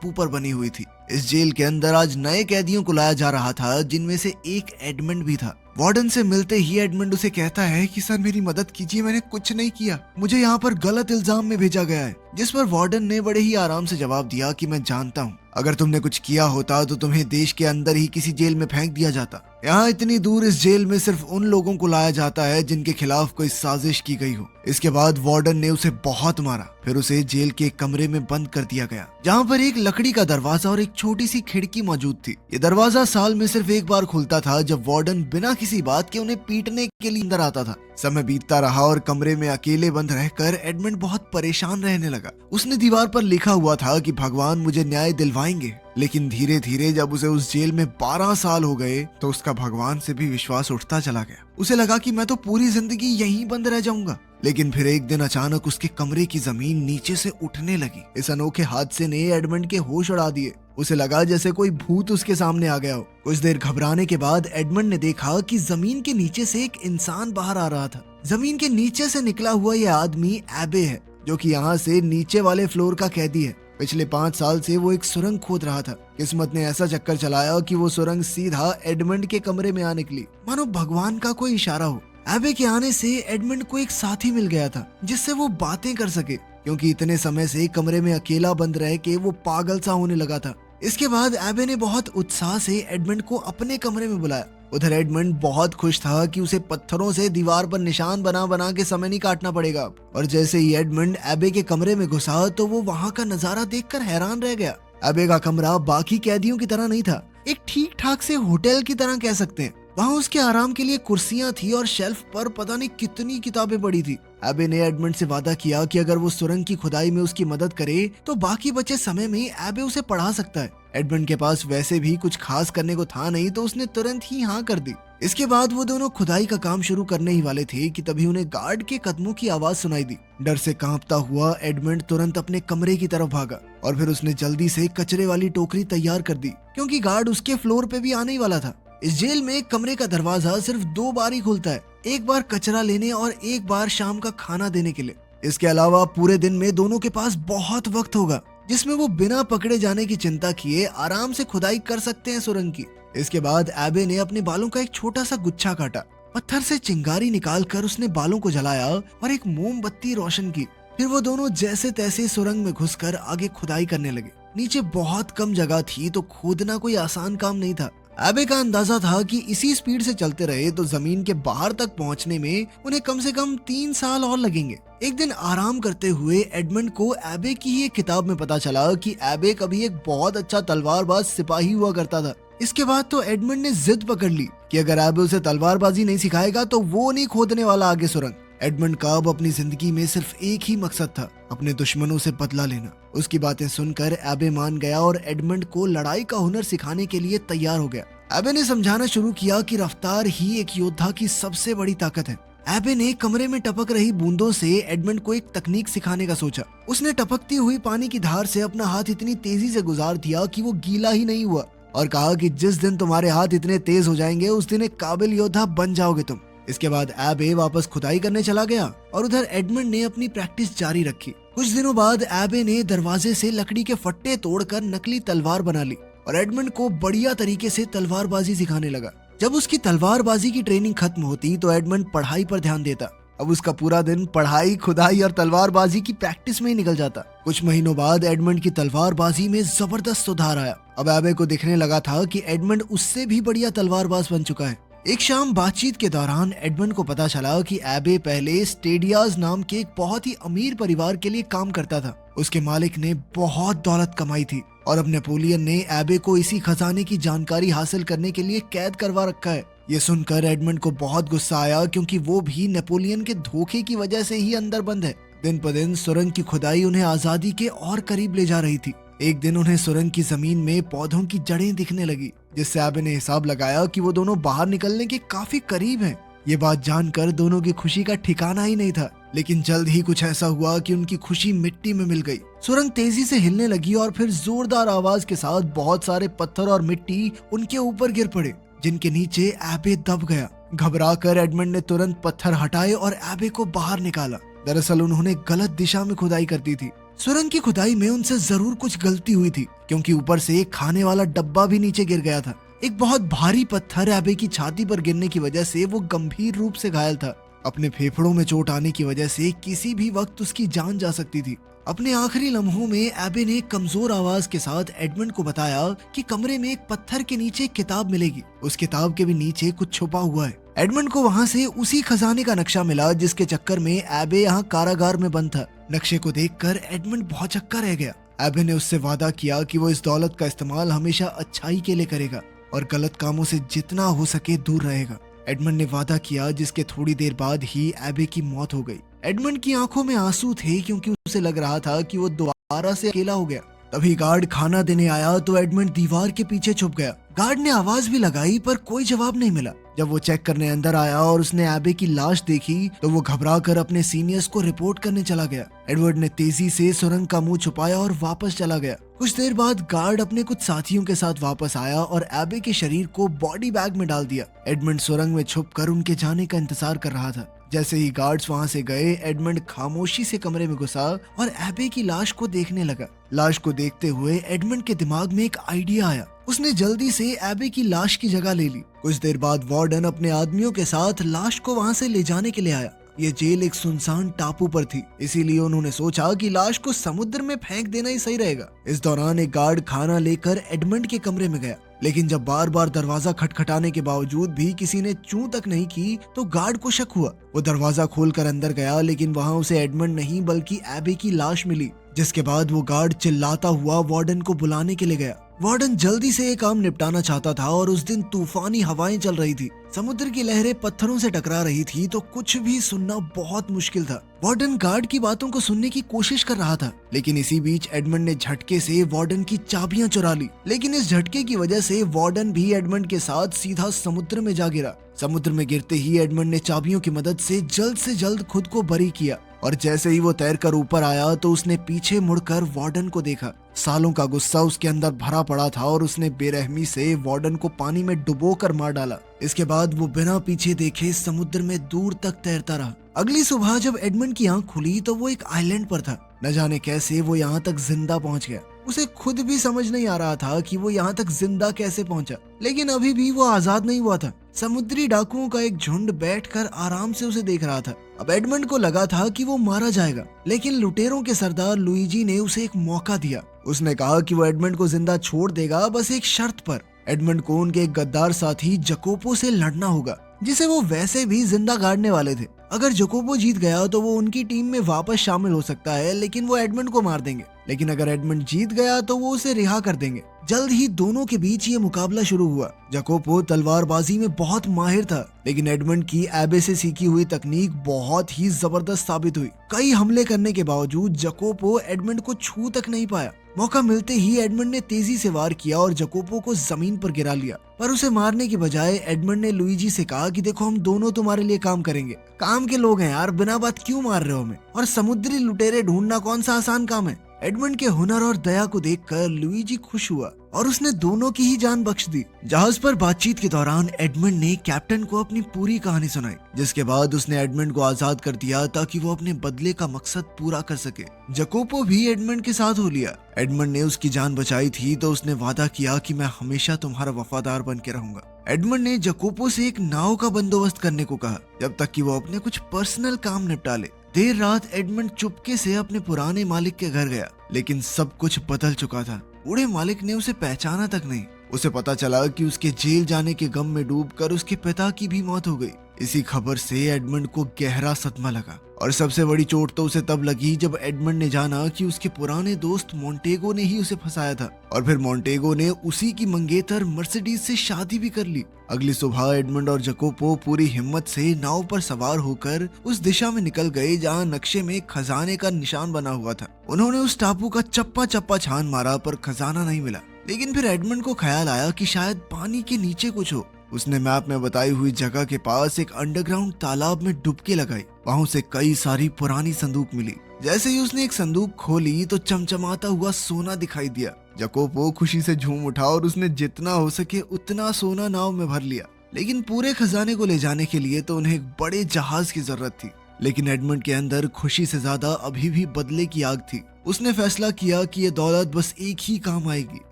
टापू पर बनी हुई थी। इस जेल के अंदर आज नए कैदियों को लाया जा रहा था, जिनमें से एक एडमंड भी था। वार्डन से मिलते ही एडमंड उसे कहता है कि सर मेरी मदद कीजिए, मैंने कुछ नहीं किया, मुझे यहाँ पर गलत इल्जाम में भेजा गया है। जिस पर वार्डन ने बड़े ही आराम से जवाब दिया कि मैं जानता हूँ, अगर तुमने कुछ किया होता तो तुम्हें देश के अंदर ही किसी जेल में फेंक दिया जाता। यहाँ इतनी दूर इस जेल में सिर्फ उन लोगों को लाया जाता है जिनके खिलाफ कोई साजिश की गई हो। इसके बाद वार्डन ने उसे बहुत मारा, फिर उसे जेल के एक कमरे में बंद कर दिया गया, जहाँ पर एक लकड़ी का दरवाजा और एक छोटी सी खिड़की मौजूद थी। ये दरवाजा साल में सिर्फ एक बार खुलता था, जब वार्डन बिना किसी बात के उन्हें पीटने के लिए अंदर आता था। समय बीतता रहा और कमरे में अकेले बंद रहकर एडमंड बहुत परेशान रहने लगा। उसने दीवार पर लिखा हुआ था कि भगवान मुझे न्याय दिलवाएंगे, लेकिन धीरे धीरे जब उसे उस जेल में 12 साल हो गए तो उसका भगवान से भी विश्वास उठता चला गया। उसे लगा कि मैं तो पूरी जिंदगी यहीं बंद रह जाऊंगा। लेकिन फिर एक दिन अचानक उसके कमरे की जमीन नीचे से उठने लगी। इस अनोखे हादसे ने एडमंड के होश उड़ा दिए। उसे लगा जैसे कोई भूत उसके सामने आ गया हो। कुछ देर घबराने के बाद एडमंड ने देखा कि जमीन के नीचे से एक इंसान बाहर आ रहा था। जमीन के नीचे से निकला हुआ यह आदमी एबे है, जो कि यहाँ से नीचे वाले फ्लोर का कैदी है। पिछले 5 साल से वो एक सुरंग खोद रहा था। किस्मत ने ऐसा चक्कर चलाया कि वो सुरंग सीधा एडमंड के कमरे में आ निकली, मानो भगवान का कोई इशारा हो। एबे के आने से एडमंड को एक साथी मिल गया था, जिससे वो बातें कर सके, क्योंकि इतने समय से कमरे में अकेला बंद रह के वो पागल सा होने लगा था। इसके बाद एबे ने बहुत उत्साह से एडमंड को अपने कमरे में बुलाया। उधर एडमंड बहुत खुश था कि उसे पत्थरों से दीवार पर निशान बना बना के समय नहीं काटना पड़ेगा। और जैसे ही एडमंड एबे के कमरे में घुसा तो वो वहाँ का नजारा देखकर हैरान रह गया। एबे का कमरा बाकी कैदियों की तरह नहीं था, एक ठीक ठाक से होटल की तरह कह सकते हैं। वहाँ उसके आराम के लिए कुर्सियां थी और शेल्फ पर पता नहीं कितनी किताबें पड़ी थी। एबे ने एडमंड से वादा किया कि अगर वो सुरंग की खुदाई में उसकी मदद करे तो बाकी बचे समय में एबे उसे पढ़ा सकता है। एडमंड के पास वैसे भी कुछ खास करने को था नहीं, तो उसने तुरंत ही हाँ कर दी। इसके बाद वो दोनों खुदाई का काम शुरू करने ही वाले थे कि तभी उन्हें गार्ड के कदमों की आवाज सुनाई दी। डर से कांपता हुआ एडमंड तुरंत अपने कमरे की तरफ भागा और फिर उसने जल्दी से कचरे वाली टोकरी तैयार कर दी, क्योंकि गार्ड उसके फ्लोर पे भी आने ही वाला था। इस जेल में कमरे का दरवाजा सिर्फ 2 बार ही खुलता है, एक बार कचरा लेने और एक बार शाम का खाना देने के लिए। इसके अलावा पूरे दिन में दोनों के पास बहुत वक्त होगा, जिसमें वो बिना पकड़े जाने की चिंता किए आराम से खुदाई कर सकते हैं सुरंग की। इसके बाद एबे ने अपने बालों का एक छोटा सा गुच्छा काटा, पत्थर से चिंगारी निकालकर उसने बालों को जलाया और एक मोमबत्ती रोशन की। फिर वो दोनों जैसे तैसे सुरंग में घुसकर आगे खुदाई करने लगे। नीचे बहुत कम जगह थी, तो खोदना कोई आसान काम नहीं था। एबे का अंदाजा था कि इसी स्पीड से चलते रहे तो जमीन के बाहर तक पहुंचने में उन्हें कम से कम 3 साल और लगेंगे। एक दिन आराम करते हुए एडमंड को एबे की ही एक किताब में पता चला कि एबे कभी एक बहुत अच्छा तलवारबाज सिपाही हुआ करता था। इसके बाद तो एडमंड ने जिद पकड़ ली कि अगर एबे उसे तलवारबाजी नहीं सिखाएगा तो वो नहीं खोदने वाला आगे सुरंग। एडमंड का अब अपनी जिंदगी में सिर्फ एक ही मकसद था, अपने दुश्मनों से बदला लेना। उसकी बातें सुनकर एबे मान गया और एडमंड को लड़ाई का हुनर सिखाने के लिए तैयार हो गया। एबे ने समझाना शुरू किया कि रफ्तार ही एक योद्धा की सबसे बड़ी ताकत है। एबे ने कमरे में टपक रही बूंदों से एडमंड को एक तकनीक सिखाने का सोचा। उसने टपकती हुई पानी की धार से अपना हाथ इतनी तेजी से गुजार दिया कि वो गीला ही नहीं हुआ, और कहा कि जिस दिन तुम्हारे हाथ इतने तेज हो जाएंगे उस दिन एक काबिल योद्धा बन जाओगे तुम। इसके बाद एबे वापस खुदाई करने चला गया और उधर एडमंड ने अपनी प्रैक्टिस जारी रखी। कुछ दिनों बाद एबे ने दरवाजे से लकड़ी के फट्टे तोड़कर नकली तलवार बना ली और एडमंड को बढ़िया तरीके से तलवारबाजी सिखाने लगा। जब उसकी तलवारबाजी की ट्रेनिंग खत्म होती तो एडमंड पढ़ाई पर ध्यान देता। अब उसका पूरा दिन पढ़ाई, खुदाई और तलवारबाजी की प्रैक्टिस में ही निकल जाता। कुछ महीनों बाद एडमंड की तलवारबाजी में जबरदस्त सुधार आया। अब एबे को दिखने लगा था कि एडमंड उससे भी बढ़िया तलवारबाज बन चुका है। एक शाम बातचीत के दौरान एडमंड को पता चला कि एबे पहले स्टेडियाज नाम के एक बहुत ही अमीर परिवार के लिए काम करता था। उसके मालिक ने बहुत दौलत कमाई थी और अब नेपोलियन ने एबे को इसी खजाने की जानकारी हासिल करने के लिए कैद करवा रखा है। ये सुनकर एडमंड को बहुत गुस्सा आया, क्योंकि वो भी नेपोलियन के धोखे की वजह से ही अंदर बंद है। दिन पर दिन सुरंग की खुदाई उन्हें आजादी के और करीब ले जा रही थी। एक दिन उन्हें सुरंग की जमीन में पौधों की जड़ें दिखने लगी, जिससे एबे ने हिसाब लगाया कि वो दोनों बाहर निकलने के काफी करीब हैं। ये बात जानकर दोनों की खुशी का ठिकाना ही नहीं था। लेकिन जल्द ही कुछ ऐसा हुआ कि उनकी खुशी मिट्टी में मिल गई। सुरंग तेजी से हिलने लगी और फिर जोरदार आवाज के साथ बहुत सारे पत्थर और मिट्टी उनके ऊपर गिर पड़े, जिनके नीचे एबे दब गया। घबराकर एडमंड ने तुरंत पत्थर हटाए और एबे को बाहर निकाला। दरअसल उन्होंने गलत दिशा में खुदाई कर दी थी। सुरंग की खुदाई में उनसे जरूर कुछ गलती हुई थी, क्योंकि ऊपर से एक खाने वाला डब्बा भी नीचे गिर गया था। एक बहुत भारी पत्थर एबे की छाती पर गिरने की वजह से वो गंभीर रूप से घायल था। अपने फेफड़ों में चोट आने की वजह से किसी भी वक्त उसकी जान जा सकती थी। अपने आखिरी लम्हों में एबे ने कमजोर आवाज के साथ एडमंड को बताया कि कमरे में एक पत्थर के नीचे एक किताब मिलेगी, उस किताब के भी नीचे कुछ छुपा हुआ है। एडमंड को वहाँ से उसी खजाने का नक्शा मिला जिसके चक्कर में एबे यहाँ कारागार में बंद था। नक्शे को देखकर एडमंड बहुत चक्का रह गया। एबे ने उससे वादा किया कि वो इस दौलत का इस्तेमाल हमेशा अच्छाई के लिए करेगा और गलत कामों से जितना हो सके दूर रहेगा। एडमंड ने वादा किया, जिसके थोड़ी देर बाद ही एबे की मौत हो गई। एडमंड की आंखों में आंसू थे, क्योंकि उसे लग रहा था कि वो दोबारा से अकेला हो गया। तभी गार्ड खाना देने आया तो एडमंड दीवार के पीछे छुप गया। गार्ड ने आवाज भी लगाई पर कोई जवाब नहीं मिला। जब वो चेक करने अंदर आया और उसने एबे की लाश देखी तो वो घबराकर अपने सीनियर्स को रिपोर्ट करने चला गया। एडवर्ड ने तेजी से सुरंग का मुंह छुपाया और वापस चला गया। कुछ देर बाद गार्ड अपने कुछ साथियों के साथ वापस आया और एबे के शरीर को बॉडी बैग में डाल दिया। एडमंड सुरंग में छुपकर उनके जाने का इंतजार कर रहा था। जैसे ही गार्ड्स वहां से गए, एडमंड खामोशी से कमरे में घुसा और एबे की लाश को देखने लगा। लाश को देखते हुए एडमंड के दिमाग में एक आइडिया आया। उसने जल्दी से एबे की लाश की जगह ले ली। कुछ देर बाद वार्डन अपने आदमियों के साथ लाश को वहां से ले जाने के लिए आया। ये जेल एक सुनसान टापू पर थी, इसीलिए उन्होंने सोचा कि लाश को समुद्र में फेंक देना ही सही रहेगा। इस दौरान एक गार्ड खाना लेकर एडमंड के कमरे में गया, लेकिन जब बार बार दरवाजा खटखटाने के बावजूद भी किसी ने चूं तक नहीं की तो गार्ड को शक हुआ। वो दरवाजा खोलकर अंदर गया, लेकिन वहाँ उसे एडमंड नहीं बल्कि एबे की लाश मिली। जिसके बाद वो गार्ड चिल्लाता हुआ वार्डन को बुलाने के लिए गया। वार्डन जल्दी से ये काम निपटाना चाहता था और उस दिन तूफानी हवाएं चल रही थी। समुद्र की लहरें पत्थरों से टकरा रही थी, तो कुछ भी सुनना बहुत मुश्किल था। वार्डन गार्ड की बातों को सुनने की कोशिश कर रहा था, लेकिन इसी बीच एडमंड ने झटके से वार्डन की चाबियां चुरा ली। लेकिन इस झटके की वजह से वार्डन भी एडमंड के साथ सीधा समुद्र में जा गिरा। समुद्र में गिरते ही एडमंड ने चाबियों की मदद से जल्द खुद को बरी किया और जैसे ही वो तैरकर ऊपर आया तो उसने पीछे मुड़कर वार्डन को देखा। सालों का गुस्सा उसके अंदर भरा पड़ा था और उसने बेरहमी से वार्डन को पानी में डुबोकर मार डाला। इसके बाद वो बिना पीछे देखे समुद्र में दूर तक तैरता रहा। अगली सुबह जब एडमंड की आंख खुली तो वो एक आइलैंड पर था। न जाने कैसे वो यहाँ तक जिंदा पहुँच गया। उसे खुद भी समझ नहीं आ रहा था कि वो यहाँ तक जिंदा कैसे पहुँचा, लेकिन अभी भी वो आजाद नहीं हुआ था। समुद्री डाकुओं का एक झुंड बैठकर आराम से उसे देख रहा था। अब एडमंड को लगा था कि वो मारा जाएगा, लेकिन लुटेरों के सरदार लुइजी ने उसे एक मौका दिया। उसने कहा कि वो एडमंड को जिंदा छोड़ देगा, बस एक शर्त पर। एडमंड को उनके एक गद्दार साथी जकोपो से लड़ना होगा, जिसे वो वैसे भी जिंदा गाड़ने वाले थे। अगर जकोपो जीत गया तो वो उनकी टीम में वापस शामिल हो सकता है, लेकिन वो एडमंड को मार देंगे। लेकिन अगर एडमंड जीत गया तो वो उसे रिहा कर देंगे। जल्द ही दोनों के बीच ये मुकाबला शुरू हुआ। जकोपो तलवारबाजी में बहुत माहिर था, लेकिन एडमंड की एबे से सीखी हुई तकनीक बहुत ही जबरदस्त साबित हुई। कई हमले करने के बावजूद जकोपो एडमंड को छू तक नहीं पाया। मौका मिलते ही एडमंड ने तेजी से वार किया और जकोपो को जमीन पर गिरा लिया। पर उसे मारने की बजाय एडमंड ने लुइजी से कहा कि देखो, हम दोनों तुम्हारे लिए काम करेंगे। काम के लोग हैं यार, बिना बात क्यों मार रहे हो हमें? और समुद्री लुटेरे ढूंढना कौन सा आसान काम है? एडमंड के हुनर और दया को देखकर लुइजी खुश हुआ और उसने दोनों की ही जान बख्श दी। जहाज पर बातचीत के दौरान एडमंड ने कैप्टन को अपनी पूरी कहानी सुनाई, जिसके बाद उसने एडमंड को आजाद कर दिया ताकि वो अपने बदले का मकसद पूरा कर सके। जकोपो भी एडमंड के साथ हो लिया। एडमंड ने उसकी जान बचाई थी तो उसने वादा किया कि मैं हमेशा तुम्हारा वफादार बन के रहूंगा। एडमंड ने जकोपो से एक नाव का बंदोबस्त करने को कहा, जब तक कि वो अपने कुछ पर्सनल काम निपटा ले। देर रात एडमंड चुपके से अपने पुराने मालिक के घर गया, लेकिन सब कुछ बदल चुका था। बूढ़े मालिक ने उसे पहचाना तक नहीं। उसे पता चला कि उसके जेल जाने के गम में डूबकर उसके पिता की भी मौत हो गई। इसी खबर से एडमंड को गहरा सदमा लगा और सबसे बड़ी चोट तो उसे तब लगी जब एडमंड ने जाना कि उसके पुराने दोस्त मोंटेगो ने ही उसे फंसाया था और फिर मोंटेगो ने उसी की मंगेतर मर्सिडीज से शादी भी कर ली। अगली सुबह एडमंड और जकोपो पूरी हिम्मत से नाव पर सवार होकर उस दिशा में निकल गए जहां नक्शे में खजाने का निशान बना हुआ था। उन्होंने उस टापू का चप्पा चप्पा छान मारा पर खजाना नहीं मिला। लेकिन फिर एडमंड को ख्याल आया कि शायद पानी के नीचे कुछ हो। उसने मैप में बताई हुई जगह के पास एक अंडरग्राउंड तालाब में डुबकी लगाई। वहां उसे कई सारी पुरानी संदूक मिली। जैसे ही उसने एक संदूक खोली तो चमचमाता हुआ सोना दिखाई दिया। जकोपो खुशी से झूम उठा और उसने जितना हो सके उतना सोना नाव में भर लिया। लेकिन पूरे खजाने को ले जाने के लिए तो उन्हें एक बड़े जहाज की जरूरत थी। लेकिन एडमंड के अंदर खुशी से ज्यादा अभी भी बदले की आग थी। उसने फैसला किया कि ये दौलत बस एक ही काम आएगी,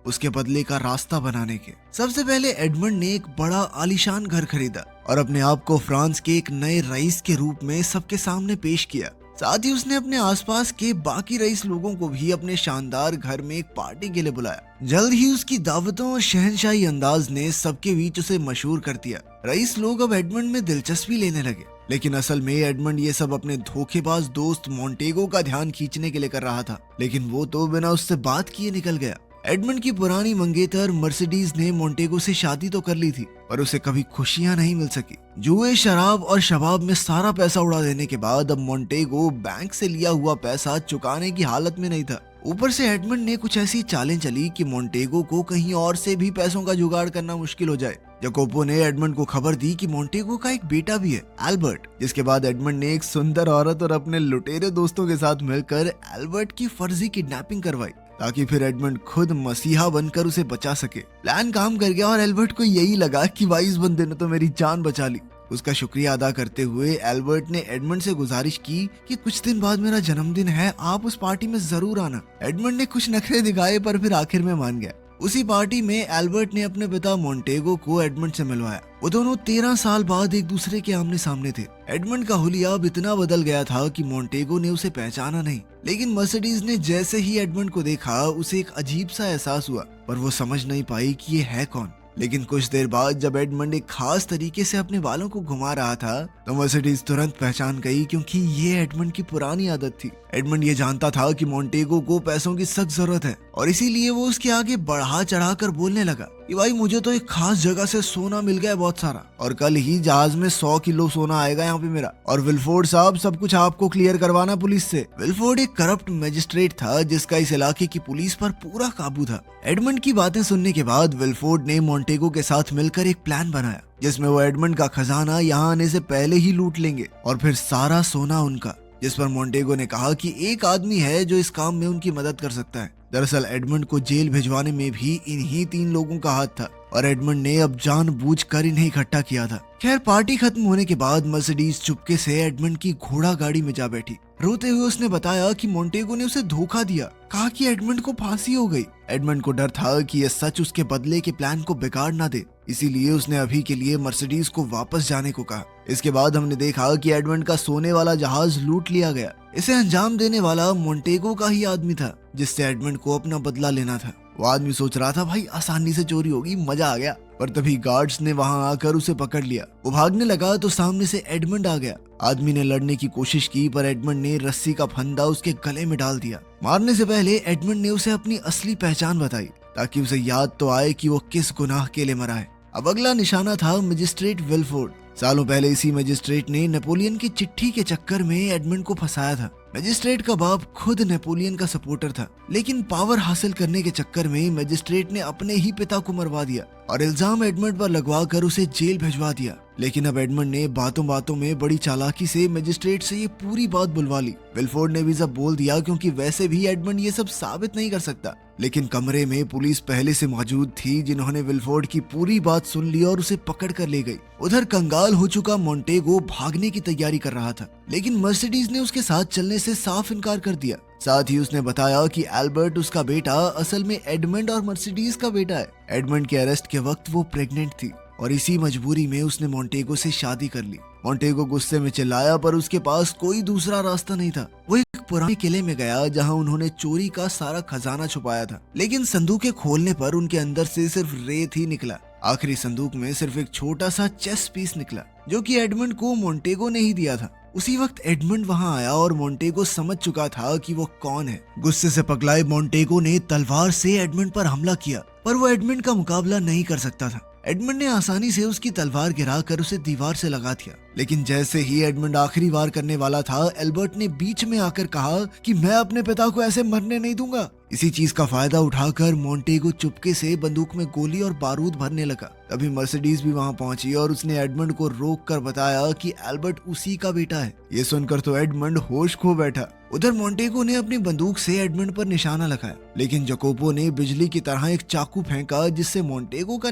उसके बदले का रास्ता बनाने के। सबसे पहले एडमंड ने एक बड़ा आलीशान घर खरीदा और अपने आप को फ्रांस के एक नए रईस के रूप में सबके सामने पेश किया। साथ ही उसने अपने आसपास के बाकी रईस लोगों को भी अपने शानदार घर में एक पार्टी के लिए बुलाया। जल्द ही उसकी दावतों और शहनशाही अंदाज ने सबके बीच उसे मशहूर कर दिया। रईस लोग अब एडमंड में दिलचस्पी लेने लगे, लेकिन असल में एडमंड ये सब अपने धोखेबाज दोस्त मोंटेगो का ध्यान खींचने के लिए कर रहा था, लेकिन वो तो बिना उससे बात किए निकल गया। एडमंड की पुरानी मंगेतर मर्सिडीज ने मोंटेगो से शादी तो कर ली थी, पर उसे कभी खुशियां नहीं मिल सकी। जुए, शराब और शबाब में सारा पैसा उड़ा देने के बाद अब मोंटेगो बैंक से लिया हुआ पैसा चुकाने की हालत में नहीं था। ऊपर से एडमंड ने कुछ ऐसी चालें चली कि मोंटेगो को कहीं और से भी पैसों का जुगाड़ करना मुश्किल हो जाए। जकोपो ने एडमंड को खबर दी कि मोंटेगो का एक बेटा भी है, एल्बर्ट, जिसके बाद एडमंड ने एक सुंदर औरत और अपने लुटेरे दोस्तों के साथ मिलकर एल्बर्ट की फर्जी किडनैपिंग करवाई, ताकि फिर एडमंड खुद मसीहा बनकर उसे बचा सके। प्लान काम कर गया और एल्बर्ट को यही लगा कि भाई इस बंदे ने तो मेरी जान बचा ली। उसका शुक्रिया अदा करते हुए एल्बर्ट ने एडमंड से गुजारिश की कि कुछ दिन बाद मेरा जन्मदिन है, आप उस पार्टी में जरूर आना। एडमंड ने कुछ नखरे दिखाए पर फिर आखिर में मान गया। उसी पार्टी में एल्बर्ट ने अपने पिता मोंटेगो को एडमंड से मिलवाया। वो दोनों 13 साल बाद एक दूसरे के आमने सामने थे। एडमंड का हुलिया अब इतना बदल गया था कि मोंटेगो ने उसे पहचाना नहीं, लेकिन मर्सिडीज ने जैसे ही एडमंड को देखा उसे एक अजीब सा एहसास हुआ, पर वो समझ नहीं पाई कि ये है कौन। लेकिन कुछ देर बाद जब एडमंड एक खास तरीके से अपने बालों को घुमा रहा था तो मर्सिडीज तुरंत पहचान गई, क्योंकि ये एडमंड की पुरानी आदत थी। एडमंड ये जानता था कि मोंटेगो को पैसों की सख्त जरूरत है और इसीलिए वो उसके आगे बढ़ा चढ़ाकर बोलने लगा कि भाई मुझे तो एक खास जगह से सोना मिल गया है बहुत सारा, और कल ही जहाज में 100 किलो सोना आएगा यहाँ पे मेरा, और विल्फोर्ड साहब सब कुछ आपको क्लियर करवाना पुलिस से। विल्फोर्ड एक करप्ट मैजिस्ट्रेट था जिसका इस इलाके की पुलिस पर पूरा काबू था। एडमंड की बातें सुनने के बाद विल्फोर्ड ने मोंटेगो के साथ मिलकर एक प्लान बनाया जिसमें वो एडमंड का खजाना यहाँ आने से पहले ही लूट लेंगे और फिर सारा सोना उनका। जिस पर मोंटेगो ने कहा कि एक आदमी है जो इस काम में उनकी मदद कर सकता है। दरअसल एडमंड को जेल भिजवाने में भी इन्हीं 3 लोगों का हाथ था और एडमंड ने अब जानबूझकर इन्हें इकट्ठा किया था। खैर, पार्टी खत्म होने के बाद मर्सिडीज चुपके से एडमंड की घोड़ा गाड़ी में जा बैठी। रोते हुए उसने बताया कि मोंटेगो ने उसे धोखा दिया, कहा कि एडमंड को फांसी हो गई। एडमंड को डर था कि यह सच उसके बदले के प्लान को बिगाड़ ना दे, इसीलिए उसने अभी के लिए मर्सिडीज को वापस जाने को कहा। इसके बाद हमने देखा कि एडमंड का सोने वाला जहाज लूट लिया गया। इसे अंजाम देने वाला मोंटेगो का ही आदमी था जिससे एडमंड को अपना बदला लेना था। वो आदमी सोच रहा था भाई आसानी से चोरी होगी, मजा आ गया, पर तभी गार्ड्स ने वहां आकर उसे पकड़ लिया। वो भागने लगा तो सामने से एडमंड आ गया। आदमी ने लड़ने की कोशिश की पर एडमंड ने रस्सी का फंदा उसके गले में डाल दिया। मारने से पहले एडमंड ने उसे अपनी असली पहचान बताई ताकि उसे याद तो आए कि वो किस गुनाह के लिए मरा है। अब अगला निशाना था मजिस्ट्रेट विल्फोर्ड। सालों पहले इसी मजिस्ट्रेट ने नेपोलियन की चिट्ठी के चक्कर में एडमंड को फंसाया था। मजिस्ट्रेट का बाप खुद नेपोलियन का सपोर्टर था, लेकिन पावर हासिल करने के चक्कर में मजिस्ट्रेट ने अपने ही पिता को मरवा दिया और इल्जाम एडमंड पर लगवा कर उसे जेल भिजवा दिया। लेकिन अब एडमंड ने बातों बातों में बड़ी चालाकी से मजिस्ट्रेट से ये पूरी बात बुलवा ली। विल्फोर्ड ने भी सब बोल दिया क्योंकि वैसे भी एडमंड ये सब साबित नहीं कर सकता। लेकिन कमरे में पुलिस पहले से मौजूद थी जिन्होंने विल्फोर्ड की पूरी बात सुन ली और उसे पकड़ कर ले गई। उधर कंगाल हो चुका मोंटेगो भागने की तैयारी कर रहा था, लेकिन मर्सिडीज ने उसके साथ चलने से साफ इनकार कर दिया। साथ ही उसने बताया कि एल्बर्ट उसका बेटा असल में एडमंड और मर्सिडीज का बेटा है। एडमंड के अरेस्ट के वक्त वो प्रेग्नेंट थी और इसी मजबूरी में उसने मोंटेगो से शादी कर ली। मोंटेगो गुस्से में चिल्लाया पर उसके पास कोई दूसरा रास्ता नहीं था। वो एक पुराने किले में गया जहां उन्होंने चोरी का सारा खजाना छुपाया था, लेकिन संदूकें खोलने पर उनके अंदर से सिर्फ रेत ही निकला। आखिरी संदूक में सिर्फ एक छोटा सा चेस पीस निकला जो कि एडमंड को मोंटेगो ने ही दिया था। उसी वक्त एडमंड वहां आया और मोंटेगो समझ चुका था कि वो कौन है। गुस्से से पगलाए मोंटेगो ने तलवार से एडमंड पर हमला किया, पर वो एडमंड का मुकाबला नहीं कर सकता था। एडमंड ने आसानी से उसकी तलवार गिराकर उसे दीवार से लगा दिया, लेकिन जैसे ही एडमंड आखिरी वार करने वाला था, एल्बर्ट ने बीच में आकर कहा कि मैं अपने पिता को ऐसे मरने नहीं दूंगा। इसी चीज का फायदा उठाकर मोंटेगो चुपके से बंदूक में गोली और बारूद भरने लगा। तभी मर्सिडीज भी वहां पहुंची और उसने एडमंड को रोक कर बताया कि एल्बर्ट उसी का बेटा है। ये सुनकर तो एडमंड होश खो बैठा। उधर मोंटेगो ने अपनी बंदूक से एडमंड पर निशाना लगाया, लेकिन जकोपो ने बिजली की तरह एक चाकू फेंका जिससे मोंटेगो का